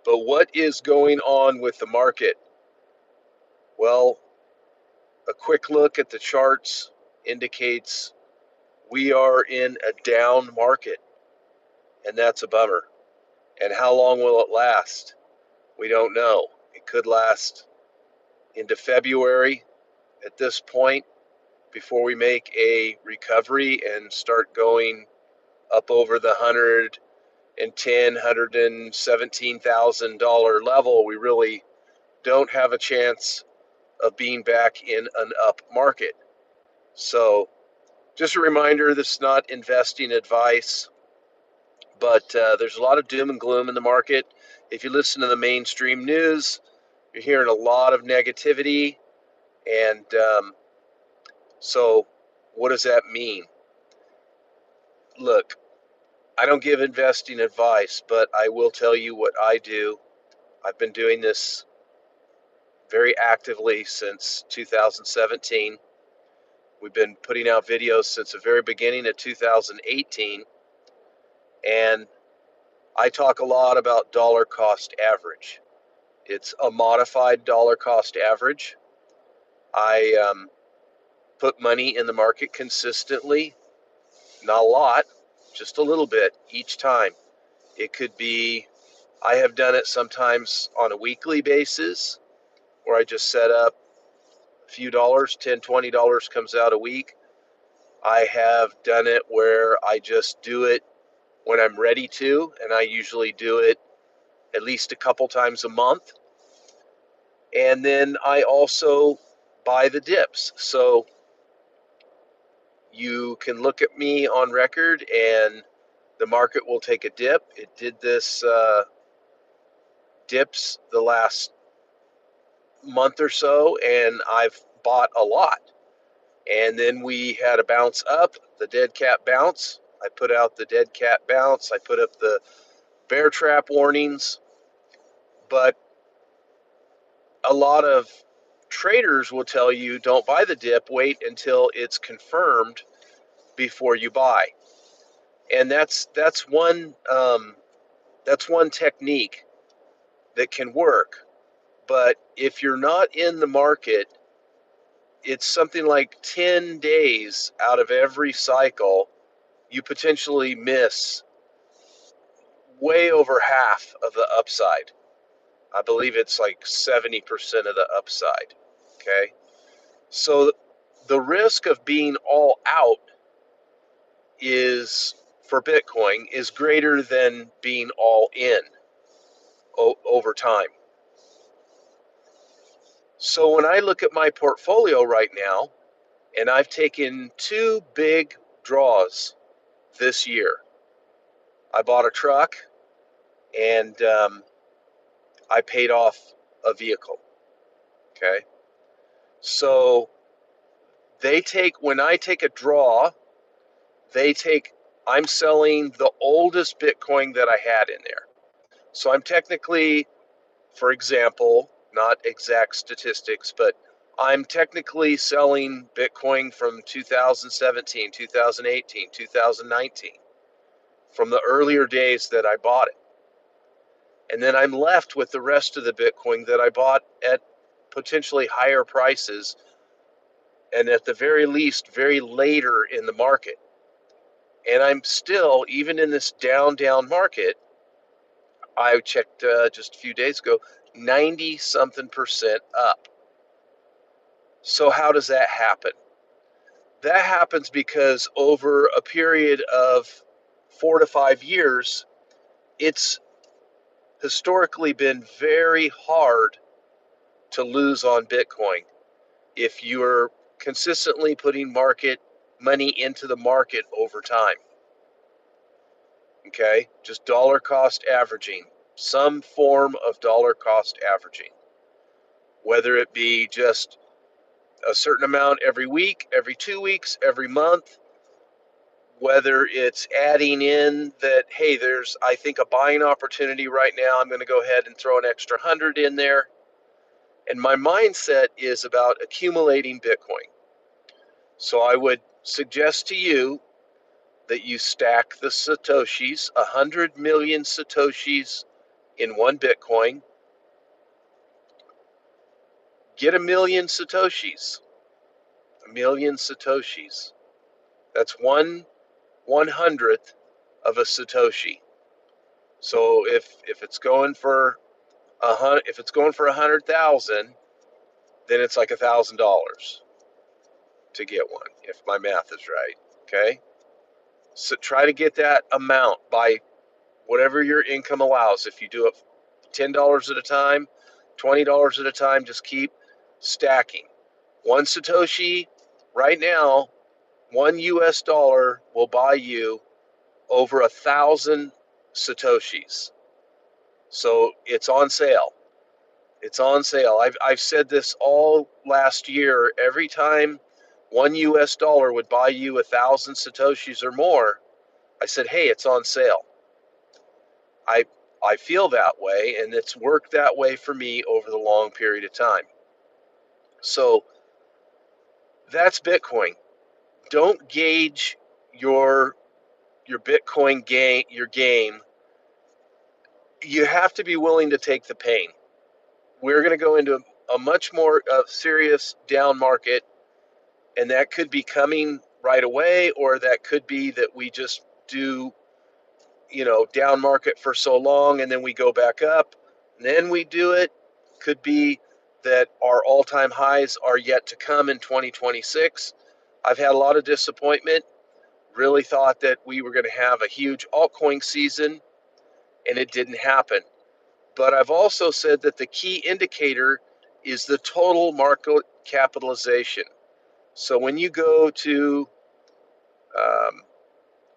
But what is going on with the market? Well, a quick look at the charts indicates we are in a down market, and that's a bummer. And how long will it last? We don't know. It could last into February at this point before we make a recovery and start going up over the $117,000 level. We really don't have a chance of being back in an up market. So just a reminder, this is not investing advice, but there's a lot of doom and gloom in the market. If you listen to the mainstream news, you're hearing a lot of negativity. And so what does that mean? Look, I don't give investing advice, but I will tell you what I do. I've been doing this very actively since 2017. We've been putting out videos since the very beginning of 2018. And I talk a lot about dollar cost average. It's a modified dollar cost average. I put money in the market consistently, not a lot, just a little bit each time. It could be, I have done it sometimes on a weekly basis where I just set up a few dollars, $10, $20 comes out a week. I have done it where I just do it when I'm ready to, and I usually do it at least a couple times a month. And then I also buy the dips. So you can look at me on record and the market will take a dip. It did this dips the last month or so, and I've bought a lot. And then we had a bounce up, the dead cat bounce. I put out the dead cat bounce. I put up the bear trap warnings. But a lot of traders will tell you don't buy the dip, wait until it's confirmed before you buy. And that's one technique that can work. But if you're not in the market, it's something like 10 days out of every cycle, you potentially miss way over half of the upside. I believe it's like 70% of the upside. Okay. So the risk of being all out is, for Bitcoin, is greater than being all in over time. So when I look at my portfolio right now, and I've taken two big draws this year. I bought a truck and I paid off a vehicle. Okay. So when I take a draw, I'm selling the oldest Bitcoin that I had in there. So I'm technically, for example, not exact statistics, but I'm technically selling Bitcoin from 2017, 2018, 2019, from the earlier days that I bought it. And then I'm left with the rest of the Bitcoin that I bought at potentially higher prices and at the very least, very later in the market. And I'm still, even in this down market, I checked just a few days ago, 90-something% up. So how does that happen? That happens because over a period of 4 to 5 years, it's historically been very hard to lose on Bitcoin if you're consistently putting money into the market over time. Okay, just dollar cost averaging, some form of dollar cost averaging, whether it be just a certain amount every week, every 2 weeks, every month, whether it's adding in that, hey, there's, I think, a buying opportunity right now, I'm going to go ahead and throw an extra 100 in there. And my mindset is about accumulating Bitcoin. So I would suggest to you that you stack the Satoshis, 100 million Satoshis in one Bitcoin, get 1,000,000 Satoshis. 1,000,000 Satoshis. That's 1/100th of a Satoshi. So if it's going for if it's going for 100,000, then it's like $1,000 to get one, if my math is right. Okay, so try to get that amount by whatever your income allows. If you do it $10 at a time, $20 at a time, just keep stacking. One Satoshi right now, $1 will buy you over 1,000 Satoshis. So it's on sale. It's on sale. I've said this all last year. Every time $1 would buy you 1,000 Satoshis or more, I said, hey, it's on sale. I feel that way, and it's worked that way for me over the long period of time. So that's Bitcoin. Don't gauge your Bitcoin game. You have to be willing to take the pain. We're going to go into a much more serious down market, and that could be coming right away, or that could be that we just do, down market for so long and then we go back up and then we do it. Could be that our all-time highs are yet to come in 2026. I've had a lot of disappointment. Really thought that we were going to have a huge altcoin season, and it didn't happen. But I've also said that the key indicator is the total market capitalization. So when you go to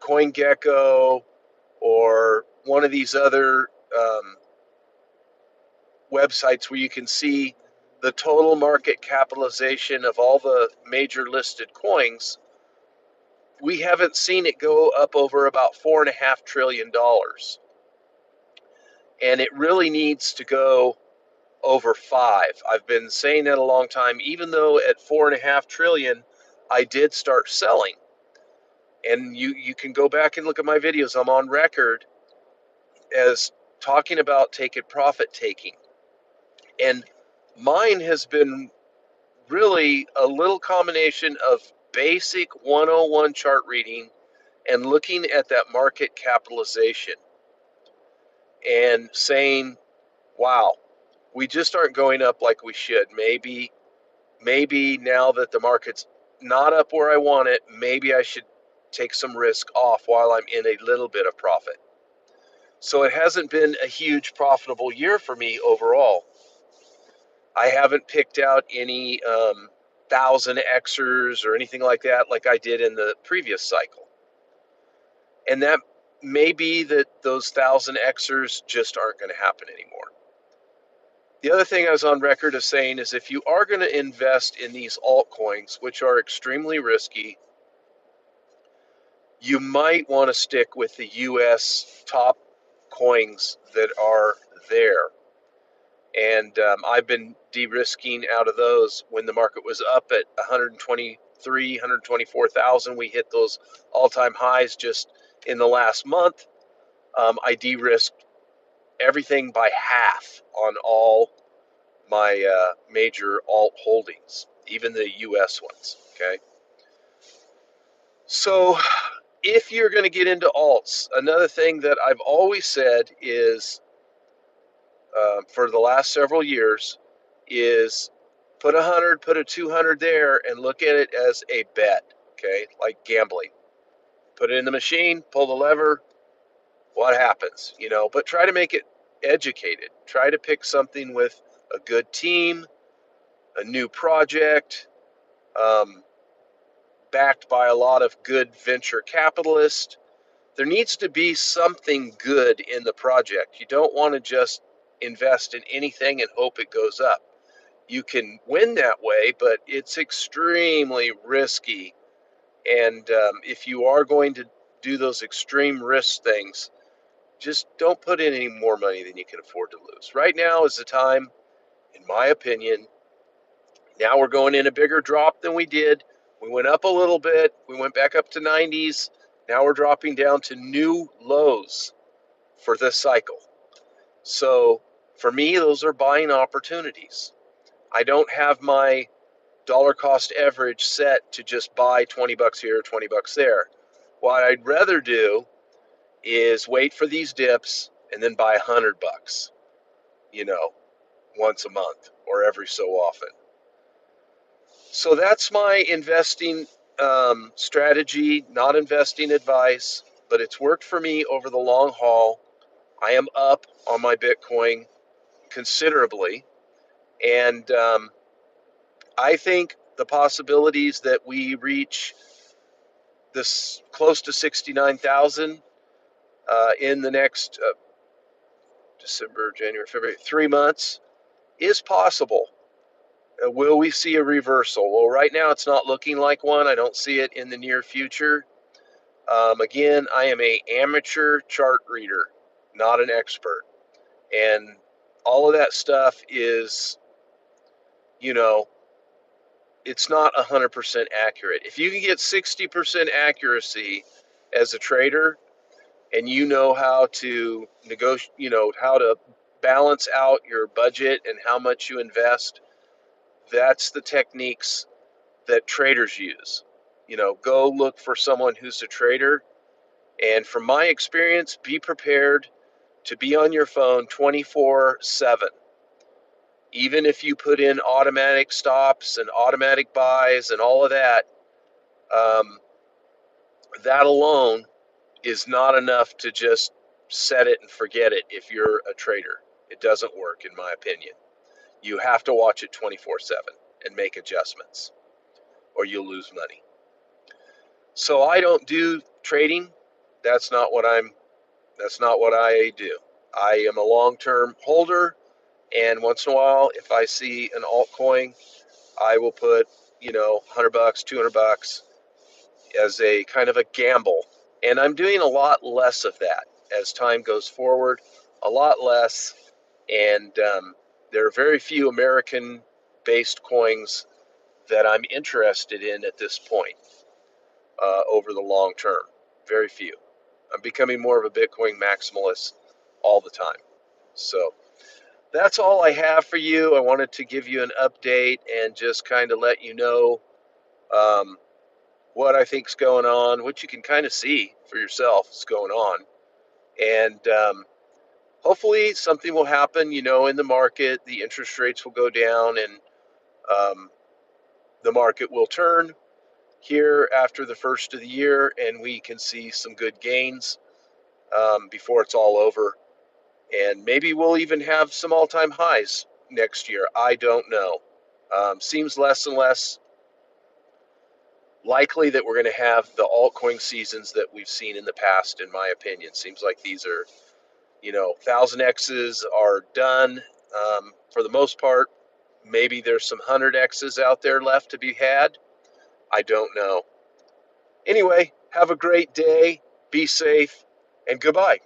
CoinGecko or one of these other websites where you can see the total market capitalization of all the major listed coins, we haven't seen it go up over about $4.5 trillion. And it really needs to go over 5. I've been saying that a long time. Even though at 4.5 trillion, I did start selling. And you can go back and look at my videos. I'm on record as talking about profit taking. And mine has been really a little combination of basic 101 chart reading and looking at that market capitalization and saying, wow, we just aren't going up like we should. Maybe now that the market's not up where I want it, maybe I should take some risk off while I'm in a little bit of profit. So it hasn't been a huge profitable year for me overall. I haven't picked out any 1,000Xers or anything like that like I did in the previous cycle. And that may be that those 1,000Xers just aren't going to happen anymore. The other thing I was on record of saying is if you are going to invest in these altcoins, which are extremely risky, you might want to stick with the US top coins that are there. And I've been de-risking out of those when the market was up at 123, 124,000. We hit those all-time highs just in the last month. I de-risked everything by half on all my major alt holdings, even the US ones, okay? So if you're going to get into alts, another thing that I've always said is, for the last several years, is put 100, put a 200 there, and look at it as a bet, okay? Like gambling. Put it in the machine, pull the lever, what happens, But try to make it educated. Try to pick something with a good team, a new project, backed by a lot of good venture capitalists. There needs to be something good in the project. You don't want to just invest in anything and hope it goes up. You can win that way, but it's extremely risky. And if you are going to do those extreme risk things, just don't put in any more money than you can afford to lose. Right now is the time, in my opinion. Now we're going in a bigger drop than we did. We went up a little bit. We went back up to 90s. Now we're dropping down to new lows for this cycle. So for me, those are buying opportunities. I don't have my dollar cost average set to just buy 20 bucks here, 20 bucks there. What I'd rather do is wait for these dips and then buy 100 bucks, you know, once a month or every so often. So that's my investing strategy, not investing advice, but it's worked for me over the long haul. I am up on my Bitcoin considerably, and I think the possibilities that we reach this close to 69,000 in the next December, January, February, 3 months is possible. Will we see a reversal? Well, right now it's not looking like one. I don't see it in the near future. Again, I am an amateur chart reader, not an expert. And all of that stuff is, you know, it's not 100% accurate. If you can get 60% accuracy as a trader and you know how to negotiate, you know, how to balance out your budget and how much you invest, that's the techniques that traders use. You know, go look for someone who's a trader. And from my experience, be prepared to be on your phone 24/7. Even if you put in automatic stops and automatic buys and all of that, um, that alone is not enough to just set it and forget it if you're a trader. It doesn't work, in my opinion. You have to watch it 24/7 and make adjustments, or you'll lose money. So I don't do trading. That's not what I'm. That's not what I do. I am a long-term holder, and once in a while, if I see an altcoin, I will put, 100 bucks, 200 bucks as a kind of a gamble. And I'm doing a lot less of that as time goes forward, a lot less. And there are very few American-based coins that I'm interested in at this point over the long term. Very few. I'm becoming more of a Bitcoin maximalist all the time. So that's all I have for you. I wanted to give you an update and just kind of let you know um, what I think's going on, what you can kind of see for yourself is going on. And hopefully something will happen, in the market. The interest rates will go down and um, the market will turn here after the first of the year, and we can see some good gains before it's all over. And maybe we'll even have some all-time highs next year. I don't know. Seems less and less likely that we're going to have the altcoin seasons that we've seen in the past, in my opinion. Seems like these are, 1000Xs are done for the most part. Maybe there's some 100Xs out there left to be had. I don't know. Anyway, have a great day. Be safe and goodbye.